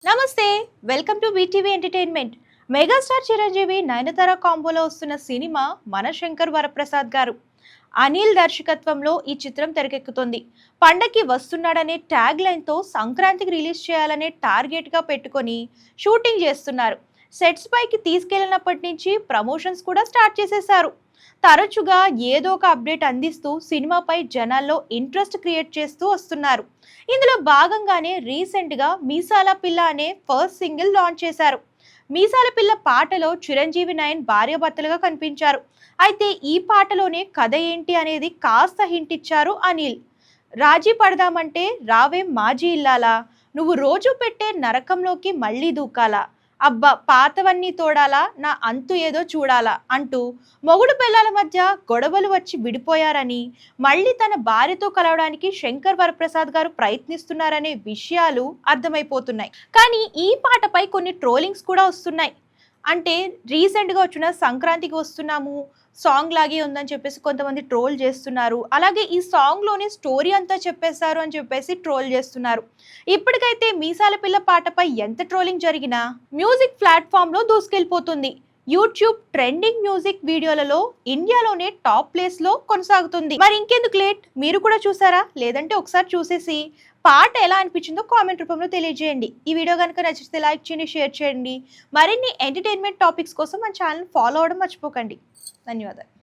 నమస్తే, welcome to BTV entertainment. Megastar Chiranjeevi Nayanthara కాంబోలో వస్తున్న సినిమా మన శంకర్ వరప్రసాద్ గారు. అనిల్ దర్శకత్వంలో ఈ చిత్రం తెరకెక్కుతుంది. పండక్కి వస్తున్నాడనే ట్యాగ్ లైన్తో సంక్రాంతికి రిలీజ్ చేయాలనే టార్గెట్గా పెట్టుకొని షూటింగ్ చేస్తున్నారు. సెట్స్ పైకి తీసుకెళ్లినప్పటి నుంచి ప్రమోషన్స్ కూడా స్టార్ట్ చేసేశారు. తరచుగా ఏదో ఒక అప్డేట్ అందిస్తూ సినిమాపై జనాల్లో ఇంట్రెస్ట్ క్రియేట్ చేస్తూ వస్తున్నారు. ఇందులో భాగంగానే రీసెంట్గా మీసాల పిల్ల అనే ఫస్ట్ సింగిల్ లాంచ్ చేశారు. మీసాల పిల్ల పాటలో చిరంజీవి నయన్ భార్యాభర్తలుగా కనిపించారు. అయితే ఈ పాటలోనే కథ ఏంటి అనేది కాస్త హింట్ ఇచ్చారు అనిల్. రాజీ పడదామంటే రావే మాజీ ఇల్లాలా, నువ్వు రోజు పెట్టే నరకంలోకి మళ్ళీ దూకాలా, అబ్బా పాతవన్నీ తోడాలా, నా అంతు ఏదో చూడాలా అంటూ మొగుడు పిల్లల మధ్య గొడవలు వచ్చి విడిపోయారని, మళ్ళీ తన భార్యతో కలవడానికి శంకర్ వరప్రసాద్ గారు ప్రయత్నిస్తున్నారనే విషయాలు అర్థమైపోతున్నాయి. కానీ ఈ పాటపై కొన్ని ట్రోలింగ్స్ కూడా వస్తున్నాయి. అంటే రీసెంట్గా వచ్చిన సంక్రాంతికి వస్తున్నాము సాంగ్ లాగే ఉందని చెప్పేసి కొంతమంది ట్రోల్ చేస్తున్నారు. అలాగే ఈ సాంగ్లోనే స్టోరీ అంతా చెప్పేశారు అని చెప్పేసి ట్రోల్ చేస్తున్నారు. ఇప్పటికైతే మీసాల పిల్ల పాటపై ఎంత ట్రోలింగ్ జరిగినా మ్యూజిక్ ప్లాట్ఫామ్లో దూసుకెళ్ళిపోతుంది. యూట్యూబ్ ట్రెండింగ్ మ్యూజిక్ వీడియోలలో ఇండియాలోనే టాప్ ప్లేస్లో కొనసాగుతుంది. మరి ఇంకెందుకు లేట్, మీరు కూడా చూసారా? లేదంటే ఒకసారి చూసేసి పాట ఎలా అనిపించిందో కామెంట్ రూపంలో తెలియజేయండి. ఈ వీడియో కనుక నచ్చితే లైక్ చేయండి, షేర్ చేయండి. మరిన్ని ఎంటర్టైన్మెంట్ టాపిక్స్ కోసం మన ఛానల్ ఫాలో అవ్వడం మర్చిపోకండి. ధన్యవాదాలు.